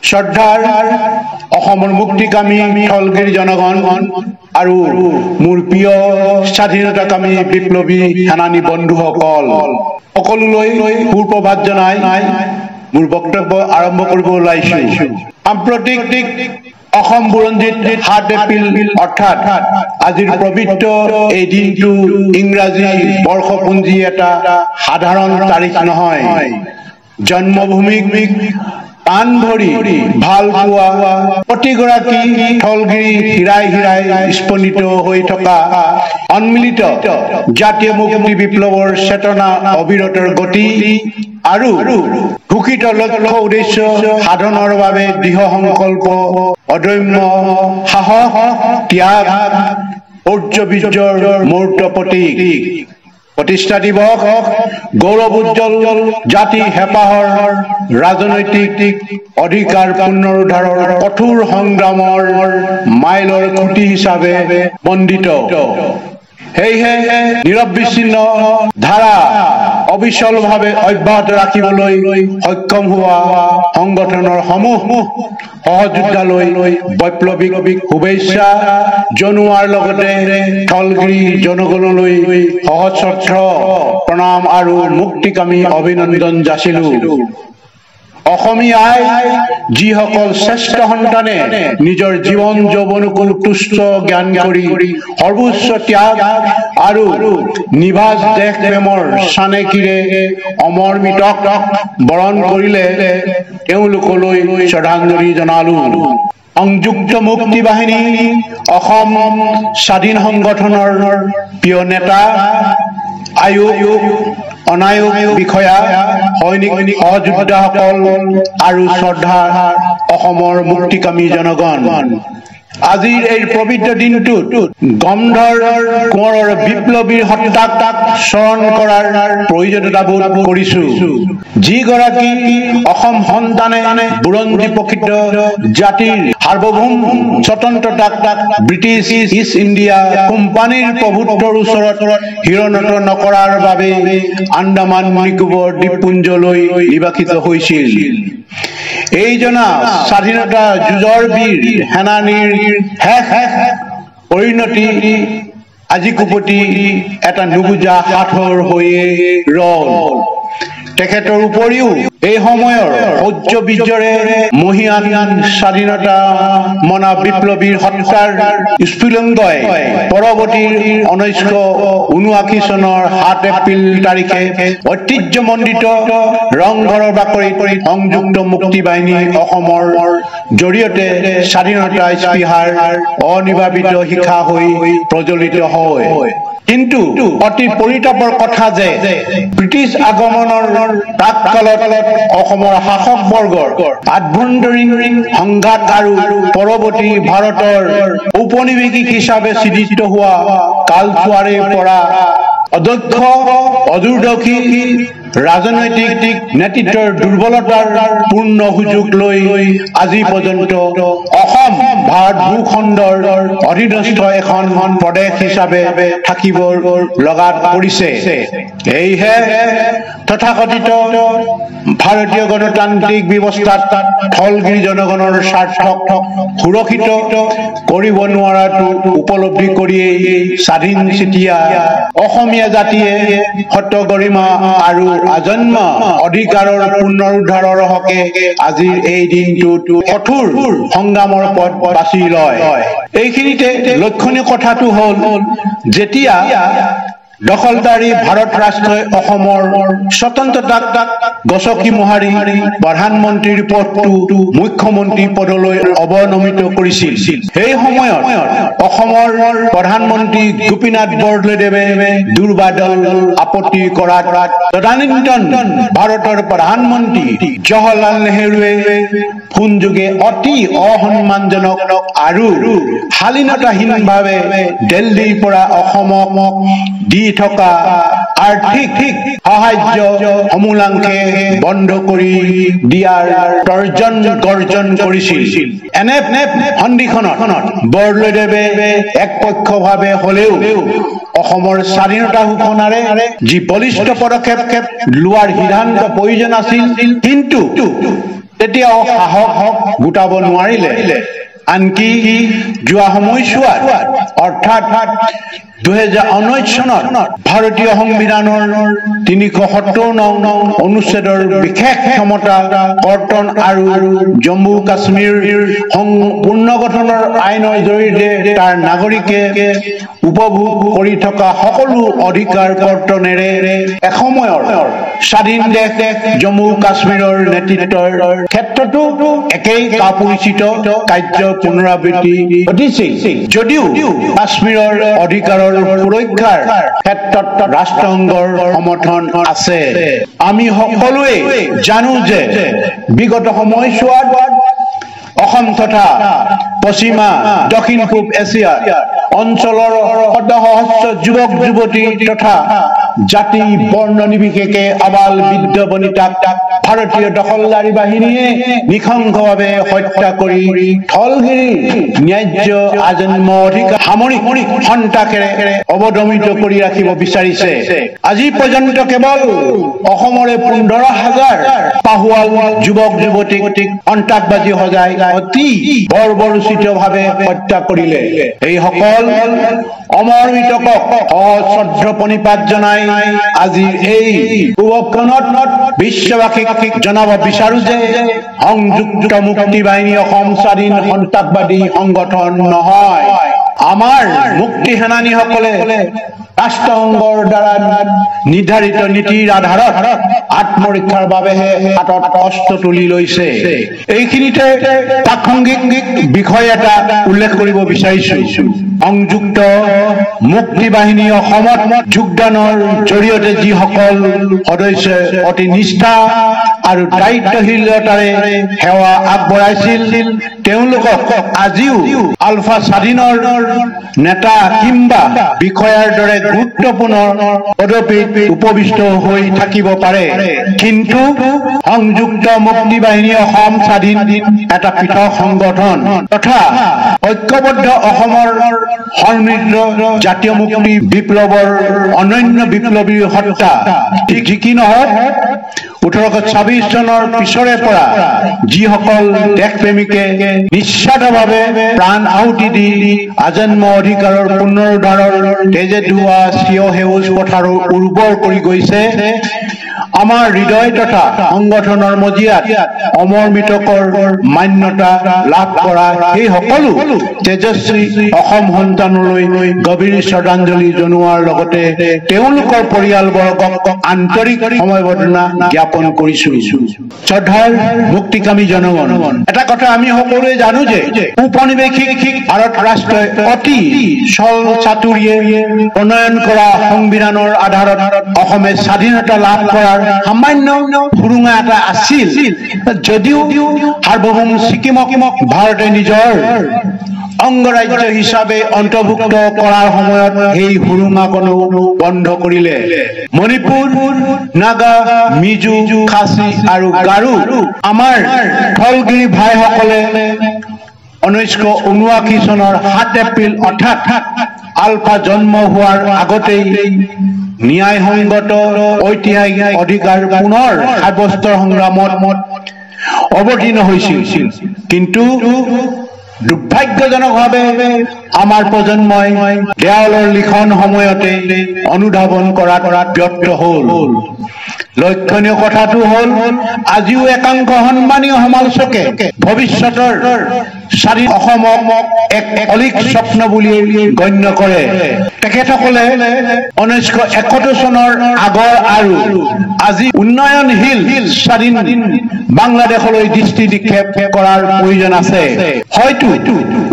শ্ৰদ্ধাৰ অসমৰ মুক্তিকামী স্থলগিৰি জনগণ আৰু মোৰ প্ৰিয় স্বাধীনতাকামী বিপ্লৱী সেনানী বন্ধুসকল সকলোলৈ সুপ্ৰভাত জনাই মোৰ বক্তব্য আৰম্ভ কৰিব ওলাইছো। সাম্প্ৰতিক অসম বুৰঞ্জীত ৭ এপ্ৰিল অৰ্থাৎ আজিৰ পবিত্ৰ এই দিনটো ইংৰাজী বৰ্ষপঞ্জী এটা সাধাৰণ তাৰিখ নহয়। জন্মভূমিক প্ৰাণ ভৰি ভাল পোৱা প্ৰতিগৰাকী স্থলগিৰি হীৰাই হীৰাই স্পন্দিত হৈ থকা সন্মিলিত জাতীয় মুক্তি বিপ্লৱৰ চেতনা অবিৰতৰ গতি আৰু ঘোষিত লক্ষ্য উদ্দেশ্য সাধনৰ বাবে দৃঢ় সংকল্প অদম্য সাহস ত্যাগ ঔৰ্য-বীৰ্যৰ মূৰ্ত প্ৰতীক। প্ৰতিষ্ঠা দিৱস গৌৰৱ উজ্জ্বল জাতি হেঁপাহৰ ৰাজনৈতিক অধিকাৰ পুনৰুদ্ধাৰৰ কঠোৰ সংগ্ৰামৰ মাইলৰ খুঁটি হিচাপে বন্দিত। সেয়েহে নিৰবিচ্ছিন্ন ধাৰা অবিচলভাৱে অব্যাহত ৰাখিবলৈ সক্ষম হোৱা সংগঠনৰ সমূহ সহযোদ্ধালৈ বৈপ্লৱিক শুভেচ্ছা জনোৱাৰ লগতে স্থলগিৰি জনগণলৈ সহস্ৰ প্ৰণাম আৰু মুক্তিকামী অভিনন্দন যাচিলো। অসমীয়াই যিসকল শ্ৰেষ্ঠ সন্তানে নিজৰ জীৱন যৌৱনকুল তুষ্ট জ্ঞান কৰি সৰ্বোচ্চ ত্যাগ আৰু নিভাজ দেশ প্ৰেমৰ চানেকিৰে অমৰ্মিতক বৰণ কৰিলে তেওঁলোকলৈ শ্ৰদ্ধাঞ্জলি জনালো। সংযুক্ত মুক্তি বাহিনী অসম স্বাধীন সংগঠনৰ প্ৰিয় নেতা আয়োগ অনায়োগ বিষয়া সৈনিক সহযোদ্ধাসকল আৰু শ্ৰদ্ধা অসমৰ মুক্তিকামী জনগণ, আজিৰ এই পবিত্ৰ দিনটোত গন্ধৰ কোঁৱৰৰ বিপ্লৱীৰ হত্যাক স্মৰণ কৰাৰ প্ৰয়োজনীয়তা বোধ কৰিছো। যিগৰাকী অসম সন্তানে বুৰঞ্জী প্ৰকৃত জাতিৰ সাৰ্বভৌম স্বতন্ত্ৰতাক ব্ৰিটিছ ইষ্ট ইণ্ডিয়া কোম্পানীৰ প্ৰভুত্বৰ ওচৰত শিৰণত নকৰাৰ বাবে আন্দামান নিকোবৰ দ্বীপপুঞ্জলৈ নিৰ্বাসিত হৈছিল। এইজনা স্বাধীনতা যুঁজৰ বীৰ সেনানীৰ শেষ পৰিণতি আজি কুপতি এটা নুবুজা সাঁথৰ হৈয়ে ৰল। তেখেতৰ উপৰিও এই সময়ৰ ঔৰ্য-বীৰ্যৰে মহিয়ান স্বাধীনতা মনা বিপ্লৱীৰ হত্যাৰ স্ফুলিংগই পৰৱৰ্তী 1979 চনৰ ৭ এপ্ৰিল তাৰিখে ঐতিহ্যমণ্ডিত ৰংঘৰৰ বাকৰিত সংযুক্ত মুক্তি বাহিনী অসমৰ জৰিয়তে স্বাধীনতা স্পৃহাৰ অনিৰ্বাপিত শিখা হৈ প্ৰজ্বলিত হয়। কিন্তু অতি পৰিতাপৰ কথা যে ব্ৰিটিছ আগমনৰ প্ৰাককালত অসমৰ শাসকবৰ্গৰ আভ্যন্তৰীণ সংঘাত আৰু পৰৱৰ্তী ভাৰতৰ ঔপনিৱেশিক হিচাপে চিহ্নিত হোৱা কালছোৱাৰে পৰা অদক্ষ অদূৰদৰ্শী ৰাজনৈতিক নেতৃত্বৰ দুৰ্বলতাৰ পূৰ্ণ সুযোগ লৈ আজি পৰ্যন্ত অসম ভাৰত ভূখণ্ডৰ অধীনস্থ এখন প্ৰদেশ হিচাপে থাকিব লগাত পৰিছে। সেয়েহে তথাকথিত ভাৰতীয় গণতান্ত্ৰিক ব্যৱস্থাত স্থলগিৰি জনগণৰ স্বাৰ্থক সুৰক্ষিত কৰিব নোৱাৰাটো উপলব্ধি কৰিয়েই স্বাধীন চিতিয়া অসমীয়া জাতিয়ে সত্য-গৰিমা আৰু আজন্ম অধিকাৰৰ পুনৰুদ্ধাৰৰ হকে আজিৰ এই দিনটোত কঠোৰ সংগ্ৰামৰ পথ বাছি লয়। এইখিনিতে লক্ষণীয় কথাটো হ'ল যেতিয়া দখলদাৰী ভাৰত ৰাষ্ট্ৰই অসমৰ স্বতন্ত্ৰতাক গছকি মোহাৰি প্ৰধানমন্ত্ৰীৰ পদটো মুখ্যমন্ত্ৰী পদলৈ অৱনমিত কৰিছিল। সেই সময়ত অসমৰ প্ৰধানমন্ত্ৰী গোপীনাথ বৰদলৈদেৱে দুৰ্বাদল আপত্তি কৰাত তদানীন্তন ভাৰতৰ প্ৰধানমন্ত্ৰী জৱাহৰলাল নেহৰুৱে ফোনযোগে অতি অসন্মানজনক আৰু শালীনতাহীনভাৱে দিল্লীৰ পৰা অসমক দি থকা আৰ্থিক সাহায্য সমূলাংশে বন্ধ কৰি দিয়াৰ তৰ্জন গৰ্জন কৰিছিল। এনে সন্ধিখনত বৰদলৈদেৱে একপক্ষভাৱে হলেও অসমৰ স্বাধীনতা ঘোষণাৰে যি বলিষ্ঠ পদক্ষেপ লোৱাৰ সিদ্ধান্ত প্ৰয়োজন আছিল, কিন্তু তেতিয়াও সাহস গোটাব নোৱাৰিলে। আনকি যোৱা সময়ছোৱাত অৰ্থাৎ 2019 চনত ভাৰতীয় সংবিধানৰ 370 নং অনুচ্ছেদৰ বিশেষ ক্ষমতা কৰ্তন আৰু জম্মু কাশ্মীৰ পুনৰ্গঠনৰ আইনৰ জৰিয়তে তাৰ নাগৰিকে উপভোগ কৰি থকা সকলো অধিকাৰ কৰ্তনেৰে এসময়ৰ স্বাধীন দেশ জম্মু কাশ্মীৰৰ নেতৃত্বৰ ক্ষেত্ৰতো একেই কাপুৰুষিত কাৰ্য পুনৰাবৃত্তি ঘটিছিল। যদিও কাশ্মীৰৰ অধিকাৰৰ সুৰক্ষাৰ ক্ষেত্ৰত ৰাষ্ট্ৰসংঘৰ সমৰ্থন আছে। আমি সকলোৱে জানো যে বিগত সময়ছোৱাত অসম তথা পশ্চিমা দক্ষিণ পূব এছিয়া অঞ্চলৰ সহস্ৰ যুৱক যুৱতী তথা জাতি বৰ্ণ নিৰ্বিশেষে আবাল বৃদ্ধ বনিতাক ভাৰতীয় দখলদাৰী বাহিনীয়ে নিঃশংসভাৱে হত্যা কৰি স্থলগিৰিৰ ন্যায্য আজন্ম অধিকাৰ সামৰিক সন্ত্ৰাসেৰে অৱদমিত কৰি ৰাখিব বিচাৰিছে। আজি পৰ্যন্ত কেৱল অসমৰে 15,000 পাহুৱাল যুৱক যুৱতীক সন্ত্ৰাসবাদী সজাই অতি বৰ্বৰোচিতভাৱে হত্যা কৰিলে। এইসকল অমৰ মৃতকক সশ্ৰদ্ধ প্ৰণিপাত জনাই আজি এই উপকৰণত বিশ্ববাসীক জনাব বিচাৰো যে সংযুক্ত মুক্তি বাহিনী অসম স্বাধীন সন্ত্ৰাসবাদী সংগঠন নহয়। আমাৰ মুক্তি সেনানীসকলে ৰাষ্ট্ৰসংঘৰ দ্বাৰা নিৰ্ধাৰিত নীতিৰ আধাৰত আত্মৰক্ষাৰ বাবেহে হাতত অস্ত্ৰ তুলি লৈছে। এইখিনিতে প্ৰাসংগিক বিষয় এটা উল্লেখ কৰিব বিচাৰিছো। সংযুক্ত মুক্তি বাহিনী অসমত যোগদানৰ জৰিয়তে যিসকল সদস্যই অতি নিষ্ঠা আৰু দায়িত্বশীলতাৰে সেৱা আগবঢ়াইছিল তেওঁলোকক আজিও আলফা স্বাধীনৰ নেতা কিংবা বিষয়াৰ দৰে গুৰুত্বপূৰ্ণ পদবীত উপবিষ্ট হৈ থাকিব পাৰে। কিন্তু সংযুক্ত মুক্তি বাহিনী অসম স্বাধীন এটা পৃথক সংগঠন তথা ঐক্যবদ্ধ অসমৰ সমৃদ্ধ জাতীয় মুক্তি বিপ্লৱৰ অনন্য বিপ্লৱী সত্তা। ঠিক কি নহওক 1826 চনৰ পিছৰে পৰা যিসকল দেশপ্ৰেমিকে নিস্বাৰ্থভাৱে প্ৰাণ আহুতি দি আজন্ম অধিকাৰৰ পুনৰুদ্ধাৰৰ তেজে ধোৱা চিয় সেউজ পথাৰ উৰ্বৰ কৰি গৈছে, আমাৰ হৃদয় তথা সংগঠনৰ মজিয়াত অমৰ মৃতকৰ মান্যতা লাভ কৰা সেই সকলো তেজস্বী অসম সন্তানলৈ গভীৰ শ্ৰদ্ধাঞ্জলি জনোৱাৰ লগতে তেওঁলোকৰ পৰিয়ালবৰ্গক আন্তৰিক সমবেদনা জ্ঞাপন কৰিছো। শ্ৰদ্ধাৰ মুক্তিকামী জনগণ, এটা কথা আমি সকলোৱে জানো যে ঔপনিৱেশিক ভাৰত ৰাষ্ট্ৰই অতি ছল চাতুৰিয়ে প্ৰণয়ন কৰা সংবিধানৰ আধাৰত অসমে স্বাধীনতা লাভ কৰাৰ সামান্য সুৰুঙা এটা আছিল। যদিও সাৰ্বভৌম ছিকিমক ভাৰতে নিজৰ অংগৰাজ্য হিচাপে অন্তৰ্ভুক্ত কৰাৰ সময়ত সেই সুৰুঙাকণো বন্ধ কৰিলে। মণিপুৰ, নাগা, মিজো, খাচী আৰু গাৰো আমাৰ স্থলগিৰি ভাইসকলে 1979 চনৰ 7 এপ্ৰিল অৰ্থাৎ আলফা জন্ম হোৱাৰ আগতেই ন্যায়সংগত ঐতিহাসিক অধিকাৰ পুনৰ সাব্যস্তৰ সংগ্ৰামত অৱতীৰ্ণ হৈছিল। কিন্তু দুৰ্ভাগ্যজনকভাৱে আমাৰ প্ৰজন্মই দেৱালৰ লিখন সময়তে অনুধাৱন কৰাত ব্যৰ্থ হ'ল। লক্ষণীয় কথাটো হ'ল আজিও একাংশ সন্মানীয় সমালোচকে ভৱিষ্যতৰ স্বাধীন অসমক এক অলিক স্বপ্ন বুলি গণ্য কৰে। তেখেতসকলে 1971 চনৰ আগৰ আৰু আজি উন্নয়নশীল স্বাধীন বাংলাদেশলৈ দৃষ্টি নিক্ষেপ কৰাৰ প্ৰয়োজন আছে। হয়তো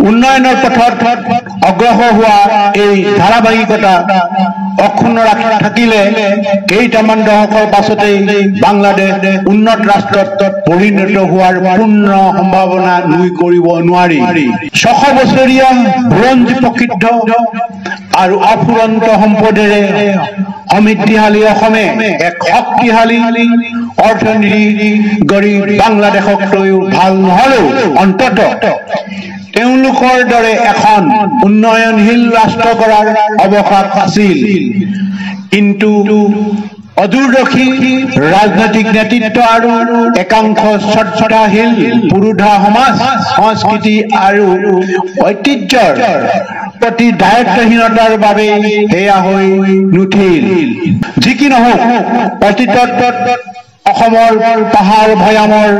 উন্নয়নৰ পথত অগ্ৰসৰ হোৱা এই ধাৰাবাহিকতা অক্ষুণ্ণ থাকিলে কেইটামান দশকৰ পাছতেই বাংলাদেশ উন্নত ৰাষ্ট্ৰত পৰিণত হোৱাৰ পূৰ্ণ সম্ভাৱনা নুই কৰিব নোৱাৰি। 600 বছৰীয়া বুৰঞ্জী প্ৰসিদ্ধ আৰু অফুৰন্ত সম্পদেৰে সমৃদ্ধিশালী অসমে এক শক্তিশালী অৰ্থনীতি গঢ়ি বাংলাদেশক লৈও ভাল নহলেও অন্তত তেওঁলোকৰ দৰে এখন উন্নয়নশীল ৰাষ্ট্ৰ গঢ়াৰ অৱকাশ আছিল। কিন্তু অদূৰদৰ্শী ৰাজনৈতিক নেতৃত্ব আৰু একাংশ শ্ৰদ্ধাশীল পুৰোধা সমাজ সংস্কৃতি আৰু ঐতিহ্যৰ প্ৰতি দায়িত্বহীনতাৰ বাবে সেয়া হৈ নুঠিল। যি কি নহওক, অতীতত অসমৰ পাহাৰ ভৈয়ামৰ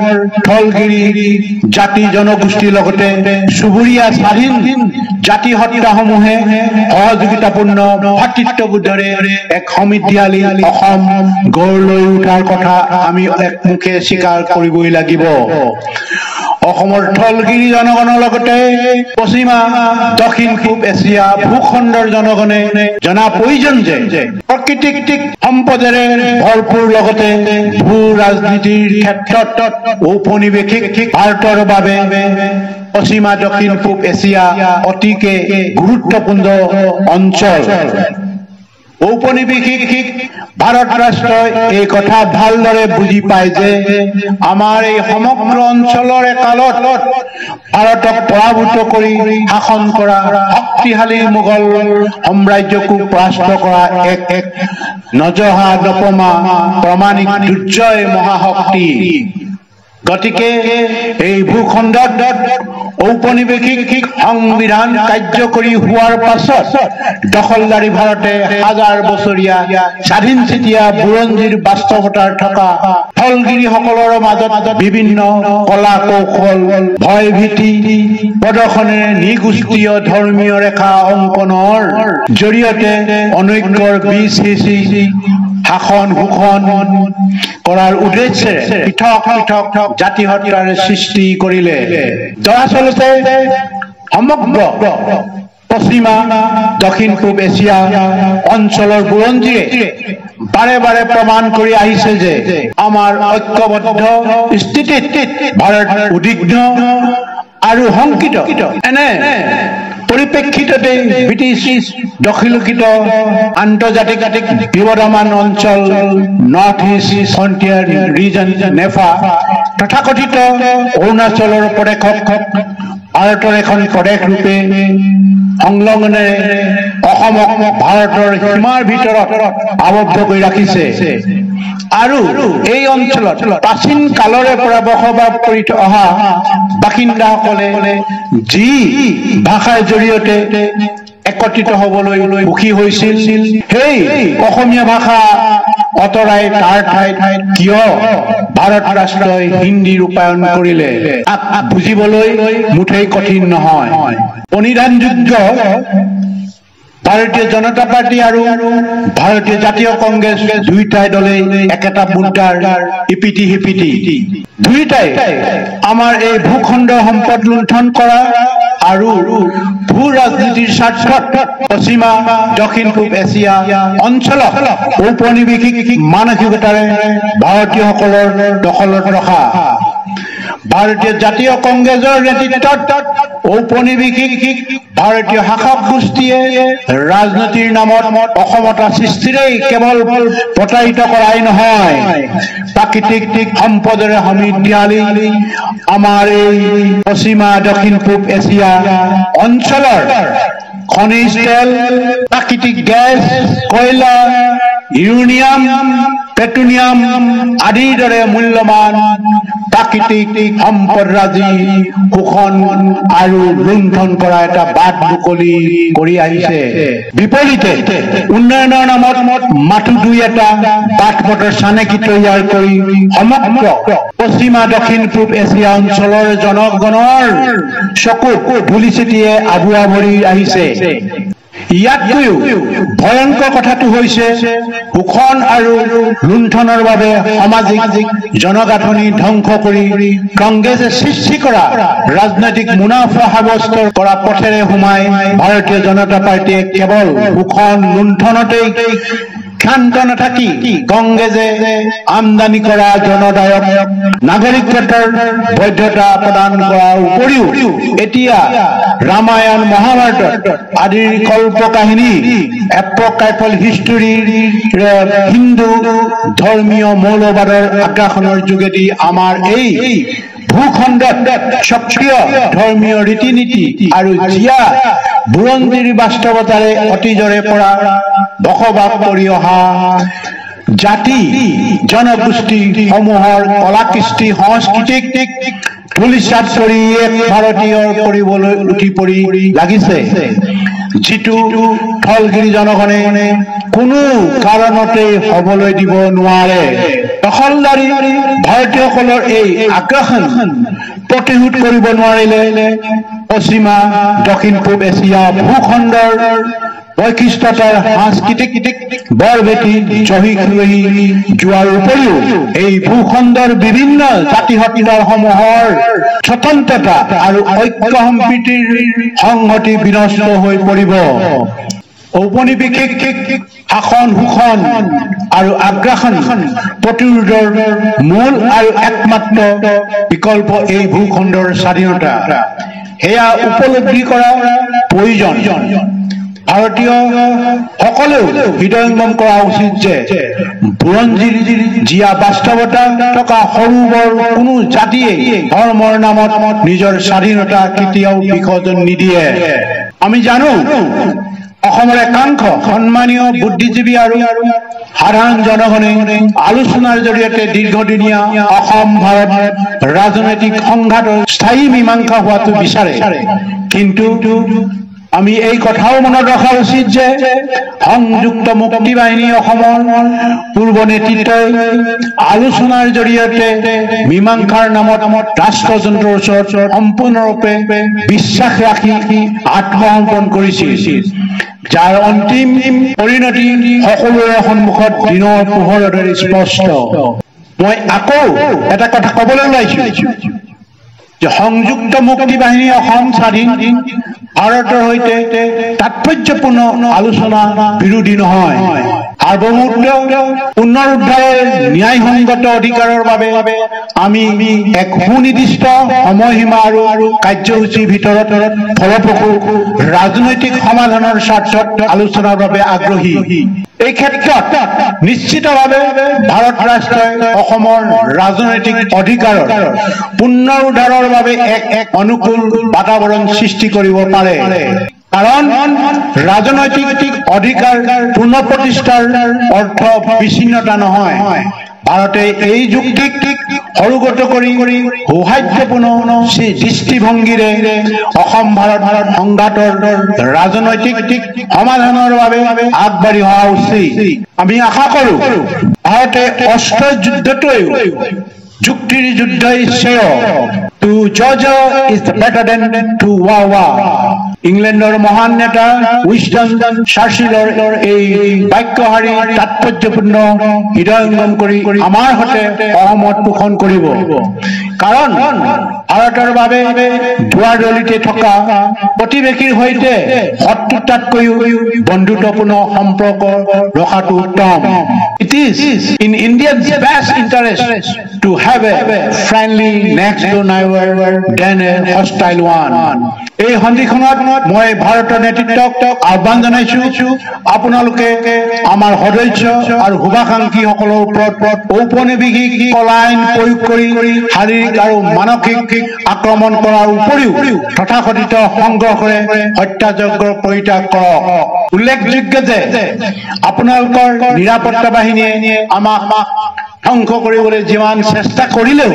ঢলগিৰি জাতি জনগোষ্ঠীৰ লগতে চুবুৰীয়া স্বাধীন জাতি সত্তাসমূহে সহযোগিতাপূৰ্ণ ভাতৃত্ববোধেৰে এক সমৃদ্ধিশালী অসম গঢ় লৈ উঠাৰ কথা আমি একমুখে স্বীকাৰ কৰিবই লাগিব। অসমৰ ঢলগিৰি জনগণৰ লগতে পশ্চিমা দক্ষিণ পূব এছিয়া ভূখণ্ডৰ জনগণে জনা প্ৰয়োজন যে প্ৰাকৃতিক সম্পদেৰে ভৰপূৰ লগতে ভূ ৰাজনীতিৰ ক্ষেত্ৰত ঔপনিৱেশিক ভাৰতৰ বাবে পশ্চিমা দক্ষিণ পূব এছিয়া অতিকে গুৰুত্বপূৰ্ণ অঞ্চল। ঔপনিৱেশিক ভাৰত ৰাষ্ট্ৰই এই কথা ভালদৰে বুজি পায় যে আমাৰ এই সমগ্ৰ অঞ্চলৰ কালত ভাৰতক পৰাভূত কৰি শাসন কৰা শক্তিশালী মোগল সাম্ৰাজ্যকো পৰাস্ত কৰা এক নজহা নপমা প্ৰমাণিক দুৰ্জয় মহাশক্তি। গতিকে এই ভূখণ্ডত ঔপনিৱেশিক সংবিধান কাৰ্যকৰী হোৱাৰ পাছত দখলদাৰী ভাৰতে হাজাৰ বছৰীয়া স্বাধীন চিতিয়া বুৰঞ্জীৰ বাস্তৱতাৰ থকা ঢলগিৰিসকলৰ মাজত বিভিন্ন কলা কৌশল ভয় ভীতি প্ৰদৰ্শনেৰে নিগোষ্ঠীয় ধৰ্মীয় ৰেখা অংকনৰ জৰিয়তে অনৈক্যৰ বীজ সিঁচি শাসন শোষণ কৰাৰ উদ্দেশ্যে পৃথক পৃথক জাতি হত্যাৰ সৃষ্টি কৰিলে। দৰাচলতে সমগ্ৰ পশ্চিমা দক্ষিণ পূব এছিয়া অঞ্চলৰ বুৰঞ্জীয়ে বাৰে বাৰে প্ৰমাণ কৰি আহিছে যে আমাৰ ঐক্যবদ্ধ স্থিতিত ভাৰত উদ্বিগ্ন আৰু শংকিত। এনে পৰিপ্ৰেক্ষিততে ব্ৰিটিছ দখলীকৃত আন্তৰ্জাতিক বিবদমান অঞ্চল north east frontier region NEFA তথাকথিত অৰুণাচলৰ প্ৰদেশক ভাৰতৰ এখন প্ৰদেশ ৰূপে সংলগ্নেৰে অসমক ভাৰতৰ সীমাৰ ভিতৰত আবদ্ধ কৰি ৰাখিছে আৰু এই অঞ্চলত প্ৰাচীন কালৰে পৰা বসবাস কৰি অহা বাসিন্দাসকলে যি ভাষাৰ জৰিয়তে একত্ৰিত হ'বলৈ সুখী হৈছিল, সেই অসমীয়া ভাষা অতৰাই তাৰ ঠাইত কিয় ভাৰত ৰাষ্ট্ৰই হিন্দী ৰূপায়ণ কৰিলে বুজিবলৈ মুঠেই কঠিন নহয়। অনিধানযোগ্য ভাৰতীয় জনতা পাৰ্টি আৰু ভাৰতীয় জাতীয় কংগ্ৰেছ দুয়োটাই দলে একেটা মুদ্ৰাৰ ইপিটি সিপিটি দুয়োটাই আমাৰ এই ভূখণ্ড সম্পদ লুণ্ঠন কৰা আৰু ভূ ৰাজনীতিৰ স্বাৰ্থত পশ্চিমা দক্ষিণ পূব এছিয়া অঞ্চলক ঔপনিৱেশিক মানসিকতাৰে ভাৰতীয়সকলৰ দখলত ৰখা। ভাৰতীয় জাতীয় কংগ্ৰেছৰ নেতৃত্বত ঔপনিৱেশিক ভাৰতীয় শাসক গোষ্ঠীয়ে ৰাজনীতিৰ নামত অসমতা সৃষ্টিৰেই কেৱল প্ৰতাৰিত কৰাই নহয়, প্ৰাকৃতিক সম্পদেৰে সমৃদ্ধিশালী আমাৰ এই পশ্চিমা দক্ষিণ পূব এছিয়া অঞ্চলৰ খনিজ তেল, প্ৰাকৃতিক গেছ, কয়লা, ইউৰেনিয়াম, পেট্ৰনিয়াম আদিৰ দৰে মূল্যৱান প্ৰাকৃতিক সম্পদৰাজি শোষণ আৰু লুণ্ঠন কৰা এটা বাট মুকলি কৰি আহিছে। বিপৰীতে উন্নয়নৰ নামত মাথো দুই এটা বাট পথৰ চানেকি তৈয়াৰ কৰি সমগ্ৰ পশ্চিমা দক্ষিণ পূব এছিয়া অঞ্চলৰ জনগণৰ চকুত ধূলি ছিটিয়ে আবুৱা ভৰি আহিছে। ইয়াতকৈও ভয়ংকৰ কথাটো হৈছে শোষণ আৰু লুণ্ঠনৰ বাবে সামাজিক জনগাঁথনি ধ্বংস কৰি কংগ্ৰেছে সৃষ্টি কৰা ৰাজনৈতিক মুনাফা সাব্যস্ত কৰা পথেৰে সোমাই ভাৰতীয় জনতা পাৰ্টীয়ে কেৱল শোষণ লুণ্ঠনতেই ক্ষান্ত নাথাকি কংগ্ৰেছে আমদানি কৰা জনদায়ক নাগৰিকত্বৰ বৈধতা প্ৰদান কৰাৰ উপৰিও এতিয়া ৰামায়ণ মহাভাৰত আদিৰ কল্পকাহিনী এপকাইফল হিষ্টৰীৰ হিন্দু ধৰ্মীয় মৌলবাদৰ আগ্ৰাসনৰ যোগেদি আমাৰ এই ভূখণ্ডত সক্ৰিয় ধৰ্মীয় ৰীতি নীতি আৰু জিয়া বুৰঞ্জীৰ বাস্তৱতাৰে অতীজৰে পৰা বসবাস কৰি অহা জাতি জনগোষ্ঠী সমূহৰ কলা কৃষ্টি সংস্কৃতিক ধূলিসাৎ কৰি এক ভাৰতীয়ৰ কৰিবলৈ উঠি পৰি লাগিছে যিটো ঢলগিৰি জনগণে কোনো কাৰণতে হ'বলৈ দিব নোৱাৰে দখলদাৰী ভাৰতীয়সকলৰ এই আগ্ৰাসন প্ৰতিৰোধ কৰিব নোৱাৰিলে পশ্চিমা দক্ষিণ পূব এছিয়া ভূখণ্ডৰ বৈশিষ্ট্যতাৰ সাংস্কৃতিক বৰভেটি জহি যোৱাৰ উপৰিও এই ভূখণ্ডৰ বিভিন্ন জাতি সমূহৰ স্বতন্ত্ৰতা আৰু ঐক্য সম্প্ৰীতিৰ সংহতি বিনষ্ট হৈ পৰিব ঔপনিৱেশিক শাসন শোষণ আৰু আগ্ৰাসন প্ৰতিৰোধৰ মূল আৰু একমাত্ৰ বিকল্প এই ভূখণ্ডৰ স্বাধীনতা সেয়া উপলব্ধি কৰা প্ৰয়োজন ভাৰতীয় সকলেও হৃদয়ঙ্গম কৰা উচিত যে বুৰঞ্জীৰ জিয়া বাস্তৱতা থকা সৰু বৰ কোনো জাতিয়ে ধৰ্মৰ নামত নিজৰ স্বাধীনতা কেতিয়াও বিসৰ্জন নিদিয়ে আমি জানো অসমৰ একাংশ সন্মানীয় বুদ্ধিজীৱী আৰু সাধাৰণ জনগণে আলোচনাৰ জৰিয়তে দীৰ্ঘদিনীয়া অসম ভাৰত ৰাজনৈতিক সংঘাতৰ স্থায়ী মীমাংসা হোৱাটো বিচাৰে কিন্তু আমি এই কথাও মনত ৰখা উচিত যে সংযুক্ত মুক্তি বাহিনী অসমৰ পূৰ্ব নেতৃত্বই আলোচনাৰ জৰিয়তে মীমাংসাৰ নামত ৰাষ্ট্ৰযন্ত্ৰৰ ওচৰত সম্পূৰ্ণৰূপে বিশ্বাস ৰাখি আত্মসমৰ্পণ কৰিছিল যাৰ অন্তিম পৰিণতি সকলোৰে সন্মুখত দিনৰ পোহৰৰ দৰে স্পষ্ট মই আকৌ এটা কথা ক'বলৈ ওলাইছো যে সংযুক্ত মুক্তি বাহিনী অসম স্বাধীন ভাৰতৰ সৈতে তাৎপৰ্যপূৰ্ণ আলোচনা বিৰোধী নহয় সাৰ্বভৌমত্ব পুনৰুদ্ধাৰৰ ন্যায়সংগত অধিকাৰৰ বাবে আমি এক সুনিৰ্দিষ্ট সময়সীমা আৰু কাৰ্যসূচীৰ ভিতৰত ফলপ্ৰসূ ৰাজনৈতিক সমাধানৰ স্বাৰ্থত আলোচনাৰ বাবে আগ্ৰহী এই ক্ষেত্ৰত নিশ্চিতভাৱে ভাৰত ৰাষ্ট্ৰই অসমৰ ৰাজনৈতিক অধিকাৰৰ পুনৰুদ্ধাৰৰ বাবে এক অনুকূল বাতাবৰণ সৃষ্টি কৰিব পাৰে কাৰণ ৰাজনৈতিক অধিকাৰ পুনঃপ্ৰতিষ্ঠাৰ অৰ্থ বিচ্ছিন্নতা নহয় ভাৰতে এই যুক্তিক সৰুগত কৰি সৌহাৰ্দ্যপূৰ্ণ দৃষ্টিভংগীৰে অসম ভাৰত সংঘাতৰ ৰাজনৈতিক সমাধানৰ বাবে আগবাঢ়ি অহা উচিত আমি আশা কৰো ভাৰতে অস্ত্ৰ যুদ্ধটোৱেও যুক্তিৰ যুদ্ধই শ্ৰেয় To judge is better than to war. ইংলেণ্ডৰ মহান নেতা উইনষ্টন চাৰ্চিলৰ এই বাক্যশাৰী তাৎপৰ্যপূৰ্ণ হৃদয়ঙ্গম কৰি আমাৰ সৈতে সহমত পোষণ কৰিব কাৰণ ভাৰতৰ বাবে দুৱাৰদলিতে থকা প্ৰতিবেশীৰ সৈতে শত্ৰুতাতকৈও বন্ধুত্বপূৰ্ণ সম্পৰ্ক ৰখাটো উত্তম It is in India's best interest to have a friendly next door neighbor than a hostile one. এই সন্ধিখনত মই ভাৰতৰ নেতৃত্বক আহ্বান জনাইছো আপোনালোকে আমাৰ সদস্য আৰু শুভাকাংক্ষীসকলৰ ওপৰত ঔপনিৱেশিক কলা আইন প্ৰয়োগ কৰি শাৰীৰিক আৰু মানসিক আক্ৰমণ কৰাৰ উপৰিও তথাকথিত সংঘৰ্ষৰে হত্যাযজ্ঞ পৰিত্যাগ কৰক উল্লেখযোগ্য যে আপোনালোকৰ নিৰাপত্তা বাহিনীয়ে আমাক ধ্বংস কৰিবলৈ যিমান চেষ্টা কৰিলেও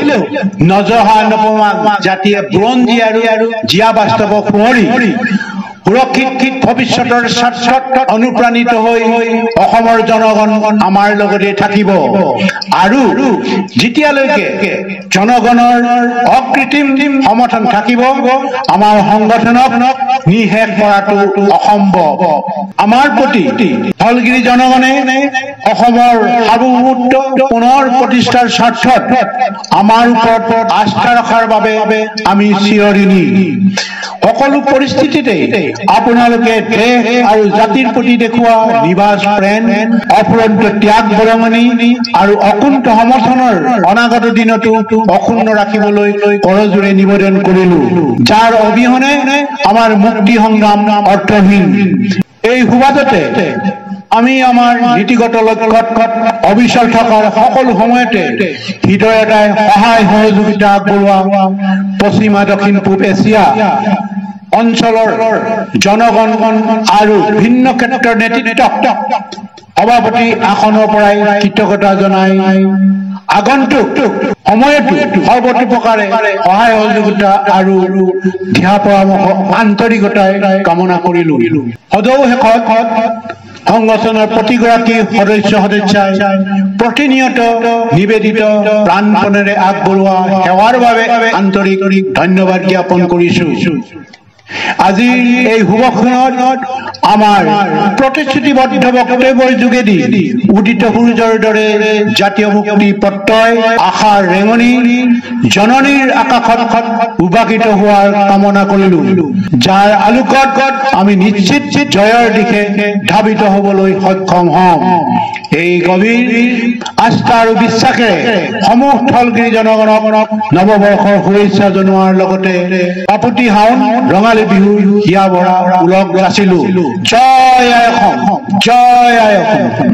নজহা নপমা জাতিয়ে বুৰঞ্জী আৰু জিয়া বাস্তৱক সোঁৱৰি সুৰক্ষিত ভৱিষ্যতৰ স্বাৰ্থত অনুপ্ৰাণিত হৈ অসমৰ জনগণ আমাৰ লগতে থাকিব আৰু যেতিয়ালৈকে জনগণৰ অকৃত্ৰিম সমৰ্থন থাকিব আমাৰ সংগঠনক নিঃশেষ কৰাটো অসম্ভৱ আমাৰ প্ৰতি ঢলগিৰি জনগণে অসমৰ সাৰ্বভৌমত্ব পুনৰ প্ৰতিষ্ঠাৰ স্বাৰ্থত আমাৰ ওপৰত আস্থা ৰখাৰ বাবে আমি চিৰঋণী সকলো পৰিস্থিতিতে আপোনালোকে দেশ আৰু জাতিৰ প্ৰতি দেখুওৱা নিবাস প্ৰেম অফুৰন্ত ত্যাগ বৰঙণি আৰু অকুণ্ঠ সমৰ্থনৰ অনাগত দিনতো অক্ষুণ্ণ ৰাখিবলৈ কৰজোৰে নিবেদন কৰিলো যাৰ অবিহনে আমাৰ মুক্তি সংগ্ৰাম অৰ্থহীন এই সুবাদতে আমি আমাৰ নীতিগত লক্ষ্যত অবিচল থকাৰ সকলো সময়তে হৃদয়তাই সহায় সহযোগিতা আগবঢ়োৱা পশ্চিমা দক্ষিণ পূব এছিয়া অঞ্চলৰ জনগণ আৰু ভিন্ন ক্ষেত্ৰৰ নেতৃত্বক সভাপতি আসনৰ পৰাই কৃতজ্ঞতা জনাই আগন্তুক সময়তো সৰ্বতোপ্ৰকাৰে সহায় সহযোগিতা আৰু দিহা পৰামৰ্শ আন্তৰিকতাই কামনা কৰিলো। সদৌ শেষত সংগঠনৰ প্ৰতিগৰাকী সদস্যাই প্ৰতিনিয়ত নিবেদিত প্ৰাণপণেৰে আগবঢ়োৱা সেৱাৰ বাবে আন্তৰিক ধন্যবাদ জ্ঞাপন কৰিছো। আজি এই শুভক্ষণত আমাৰ প্ৰতিশ্ৰুতিবদ্ধ বক্তব্যৰ যোগেদি উদিত সূৰ্যৰ দৰে জাতীয় মুক্তি পত্ৰই আশাৰ ৰেঙনি জননীৰ আকাশত উবাকিত হোৱাৰ কামনা কৰিলো, যাৰ আলোকত আমি নিশ্চিত জয়ৰ দিশে ধাৱিত হ'বলৈ সক্ষম হ'ম। এই গভীৰ আস্থা আৰু বিশ্বাসেৰে সমূহ থলগিৰি জনগণক নৱবৰ্ষৰ শুভেচ্ছা জনোৱাৰ লগতে বাপুতি হাউন ৰঙালী বিহুৰ হিয়া ভৰা উলগ যাচিলো। জয় আই অসম, জয় আই অসম।